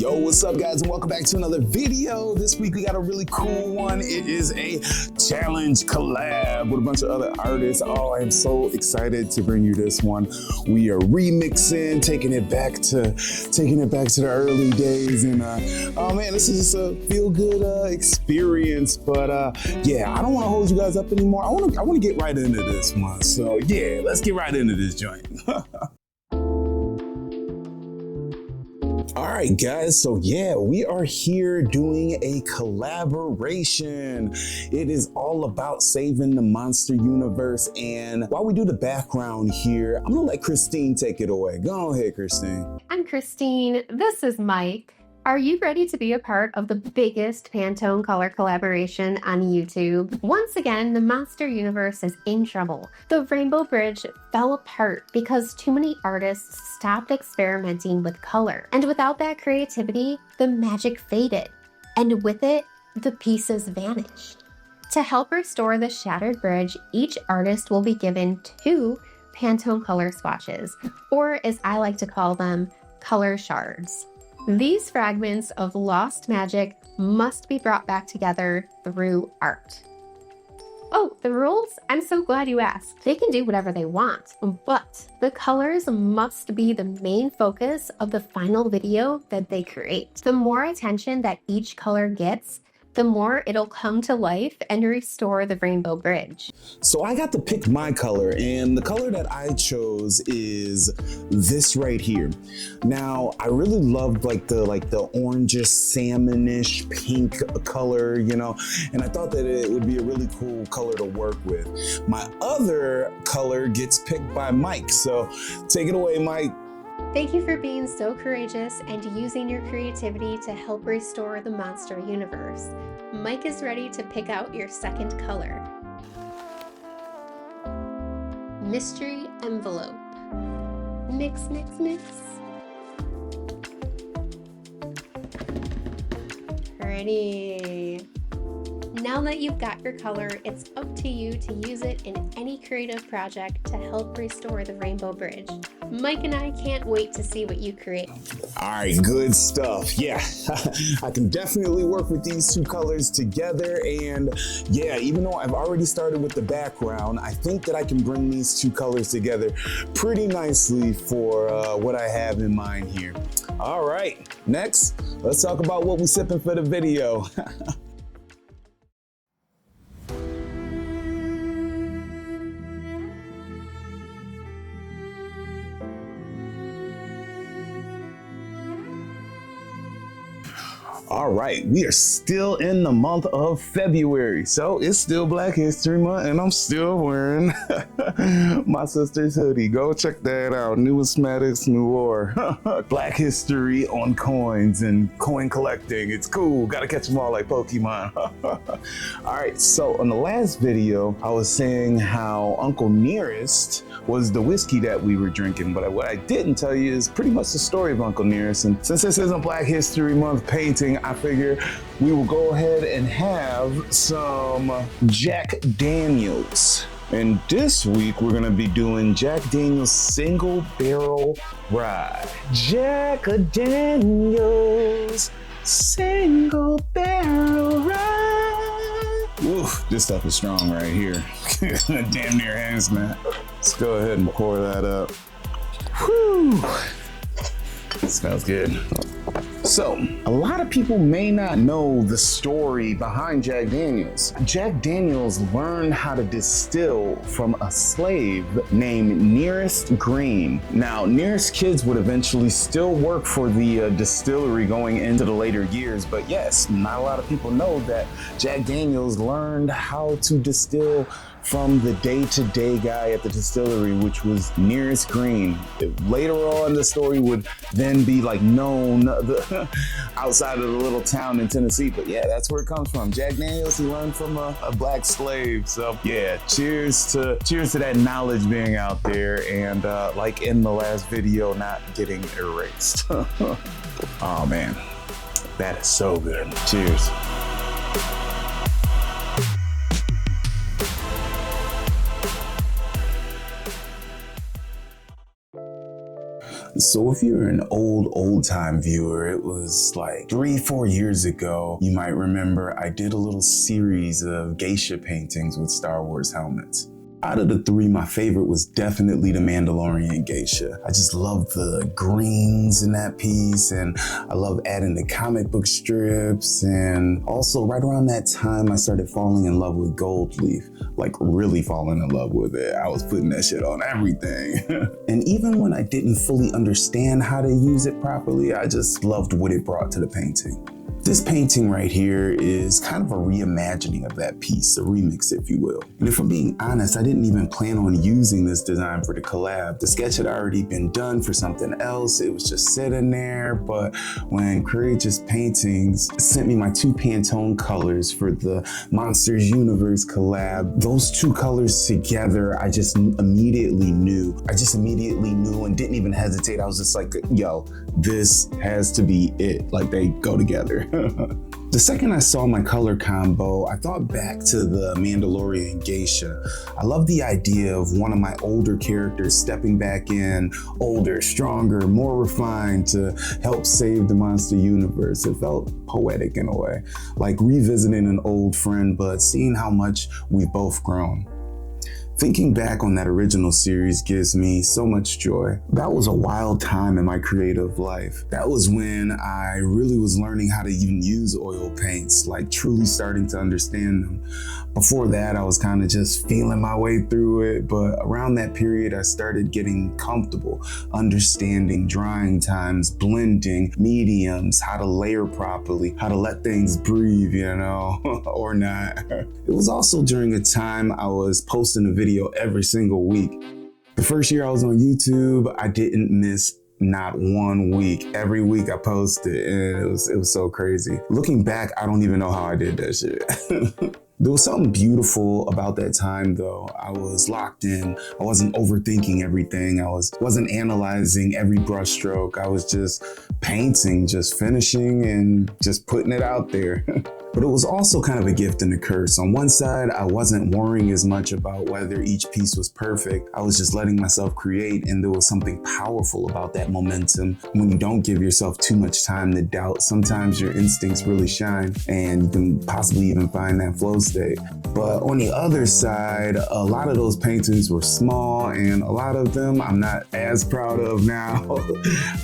Yo, what's up guys, and welcome back to another video. This week we got a really cool one. It is a challenge collab with a bunch of other artists. Oh, I am so excited to bring you this one. We are remixing, taking it back to the early days, and oh man, this is just a feel-good experience. But yeah, I don't want to hold you guys up anymore. I want to get right into this one. So yeah, let's get right into this joint. All right, guys, so yeah, we are here doing a collaboration. It is all about saving the monster universe. And while we do the background here, I'm gonna let Christine take it away. Go ahead, Christine. I'm Christine. This is Mike. Are you ready to be a part of the biggest Pantone color collaboration on YouTube? Once again, the monster universe is in trouble. The Rainbow Bridge fell apart because too many artists stopped experimenting with color. And without that creativity, the magic faded. And with it, the pieces vanished. To help restore the shattered bridge, each artist will be given 2 Pantone color swatches, or as I like to call them, color shards. These fragments of lost magic must be brought back together through art. Oh, the rules? I'm so glad you asked. They can do whatever they want, but the colors must be the main focus of the final video that they create. The more attention that each color gets, the more it'll come to life and restore the Rainbow Bridge. So I got to pick my color, and the color that I chose is this right here. Now, I really loved like the orangish, salmonish pink color, you know, and I thought that it would be a really cool color to work with. My other color gets picked by Mike, so take it away, Mike. Thank you for being so courageous and using your creativity to help restore the monster universe. Mike is ready to pick out your second color. Mystery envelope. Mix, mix, mix. Pretty. Now that you've got your color, it's up to you to use it in any creative project to help restore the Rainbow Bridge. Mike and I can't wait to see what you create. All right, good stuff. Yeah, I can definitely work with these 2 colors together. And yeah, even though I've already started with the background, I think that I can bring these 2 colors together pretty nicely for what I have in mind here. All right, next, let's talk about what we're sipping for the video. All right, we are still in the month of February, so it's still Black History Month, and I'm still wearing my sister's hoodie. Go check that out. Numismatics Noir. Black history on coins and coin collecting. It's cool. Gotta catch them all like Pokemon. All right, so on the last video, I was saying how Uncle Nearest was the whiskey that we were drinking, but what I didn't tell you is pretty much the story of Uncle Nearest. And since this isn't Black History Month painting, I figure we will go ahead and have some Jack Daniels. And this week we're gonna be doing Jack Daniels Single Barrel Rye. Jack Daniels Single Barrel Rye. Oof, this stuff is strong right here. Damn near hands, man. Let's go ahead and pour that up. Whew. Smells good. So, a lot of people may not know the story behind Jack Daniels. Jack Daniels learned how to distill from a slave named Nearest Green. Now, Nearest kids would eventually still work for the distillery going into the later years, but yes, not a lot of people know that Jack Daniels learned how to distill from the day-to-day guy at the distillery, which was Nearest Green. Later on, the story would then be like known outside of the little town in Tennessee, but yeah, that's where it comes from. Jack Daniels, he learned from a black slave. So yeah, cheers to that knowledge being out there, and like in the last video, not getting erased. Oh man, that is so good. Cheers. So if you're an old time viewer, it was like 3-4 years ago, you might remember I did a little series of geisha paintings with Star Wars helmets. Out of the three, my favorite was definitely the Mandalorian geisha. I just love the greens in that piece, and I love adding the comic book strips. And also right around that time, I started falling in love with gold leaf, like really falling in love with it. I was putting that shit on everything. And even when I didn't fully understand how to use it properly, I just loved what it brought to the painting. This painting right here is kind of a reimagining of that piece, a remix, if you will. And if I'm being honest, I didn't even plan on using this design for the collab. The sketch had already been done for something else. It was just sitting there, but when Courageous Paintings sent me my 2 Pantone colors for the Monsters Universe collab, those 2 colors together, I just immediately knew. And didn't even hesitate. I was just like, yo, this has to be it. Like, they go together. The second I saw my color combo, I thought back to the Mandalorian geisha. I love the idea of one of my older characters stepping back in, older, stronger, more refined, to help save the monster universe. It felt poetic in a way, like revisiting an old friend, but seeing how much we've both grown. Thinking back on that original series gives me so much joy. That was a wild time in my creative life. That was when I really was learning how to even use oil paints, like truly starting to understand them. Before that, I was kind of just feeling my way through it, but around that period, I started getting comfortable, understanding drying times, blending, mediums, how to layer properly, how to let things breathe, you know, or not. It was also during a time I was posting a video every single week. The first year I was on YouTube, I didn't miss not 1 week. Every week I posted, and it was so crazy. Looking back, I don't even know how I did that shit. There was something beautiful about that time though. I was locked in. I wasn't overthinking everything. I wasn't analyzing every brushstroke. I was just painting, just finishing and just putting it out there. But it was also kind of a gift and a curse. On one side, I wasn't worrying as much about whether each piece was perfect. I was just letting myself create, and there was something powerful about that momentum. When you don't give yourself too much time to doubt, sometimes your instincts really shine, and you can possibly even find that flow state. But on the other side, a lot of those paintings were small, and a lot of them I'm not as proud of now.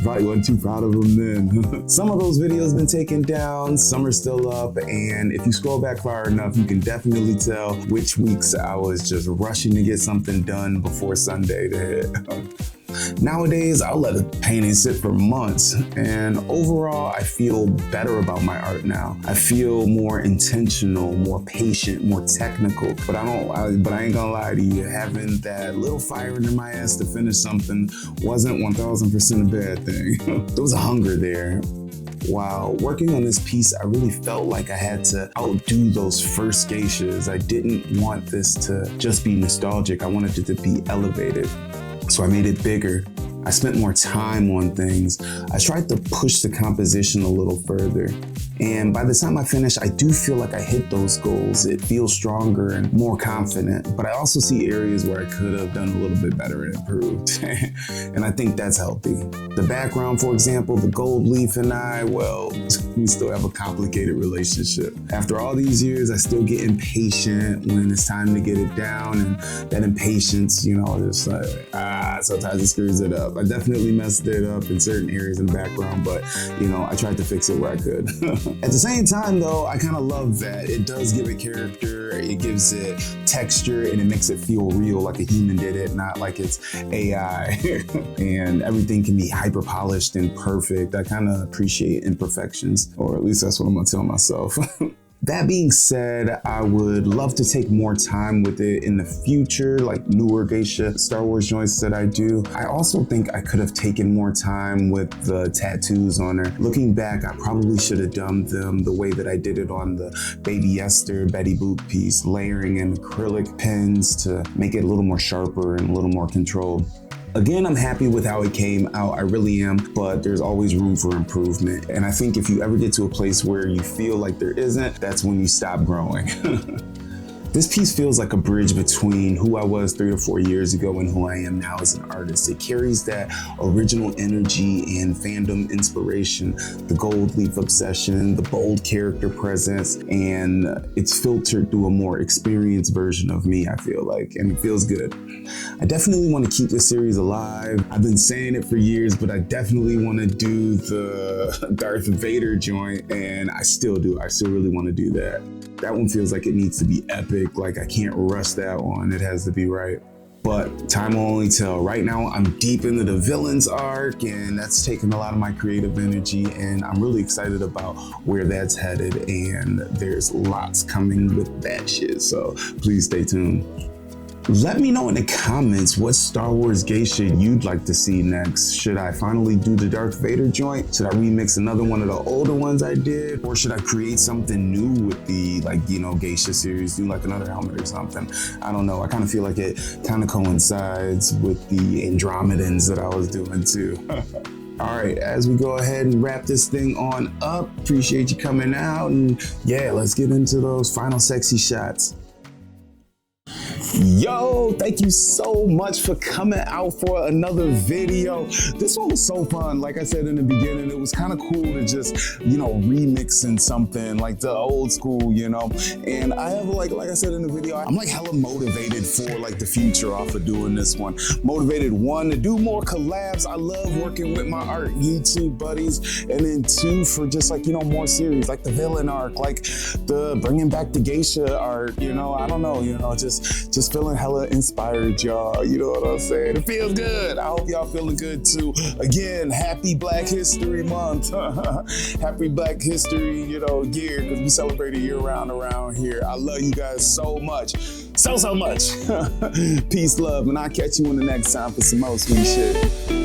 Probably wasn't too proud of them then. Some of those videos been taken down, some are still up, and if you scroll back far enough, you can definitely tell which weeks I was just rushing to get something done before Sunday to hit. Nowadays, I'll let a painting sit for months, and overall, I feel better about my art now. I feel more intentional, more patient, more technical, but I ain't gonna lie to you, having that little fire under my ass to finish something wasn't 1000% a bad thing. There was a hunger there. While working on this piece, I really felt like I had to outdo those first geishas. I didn't want this to just be nostalgic. I wanted it to be elevated. So I made it bigger. I spent more time on things. I tried to push the composition a little further. And by the time I finished, I do feel like I hit those goals. It feels stronger and more confident, but I also see areas where I could have done a little bit better and improved. And I think that's healthy. The background, for example, the gold leaf and I, well, we still have a complicated relationship. After all these years, I still get impatient when it's time to get it down, and that impatience, you know, just like, sometimes it screws it up. I definitely messed it up in certain areas in the background, but, you know, I tried to fix it where I could. At the same time, though, I kind of love that it does give it character, it gives it texture, and it makes it feel real, like a human did it, not like it's AI. And everything can be hyper polished and perfect. I kind of appreciate imperfections, or at least that's what I'm gonna tell myself. That being said, I would love to take more time with it in the future, like newer geisha Star Wars joints that I do. I also think I could have taken more time with the tattoos on her. Looking back, I probably should have done them the way that I did it on the Baby Esther Betty Boop piece, layering in acrylic pens to make it a little more sharper and a little more controlled. Again, I'm happy with how it came out, I really am, but there's always room for improvement. And I think if you ever get to a place where you feel like there isn't, that's when you stop growing. This piece feels like a bridge between who I was 3 or 4 years ago and who I am now as an artist. It carries that original energy and fandom inspiration, the gold leaf obsession, the bold character presence, and it's filtered through a more experienced version of me, I feel like, and it feels good. I definitely want to keep this series alive. I've been saying it for years, but I definitely want to do the Darth Vader joint, and I still do. I still really want to do that. That one feels like it needs to be epic. Like, I can't rush that one. It has to be right. But time will only tell. Right now, I'm deep into the villains arc, and that's taking a lot of my creative energy, and I'm really excited about where that's headed, and there's lots coming with that shit, so please stay tuned. Let me know in the comments what Star Wars geisha you'd like to see next. Should I finally do the Darth Vader joint? Should I remix another one of the older ones I did? Or should I create something new with the, geisha series, do like another helmet or something? I don't know. I kind of feel like it kind of coincides with the Andromedans that I was doing too. All right, as we go ahead and wrap this thing on up, appreciate you coming out, and yeah, let's get into those final sexy shots. Yo, thank you so much for coming out for another video. This one was so fun. Like I said in the beginning, it was kind of cool to just, remixing something like the old school, and I have like I said in the video, I'm like hella motivated for like the future off of doing this one. Motivated, 1, to do more collabs. I love working with my art YouTube buddies, and then 2, for just more series, like the villain arc, like the bringing back the geisha art, I don't know, just feeling hella inspired, y'all. You know what I'm saying? It feels good. I hope y'all feeling good too. Again, happy Black History Month. Happy Black History, year, because we celebrate it year round around here. I love you guys so much. So much. Peace, love, and I'll catch you in the next time for some more sweet shit.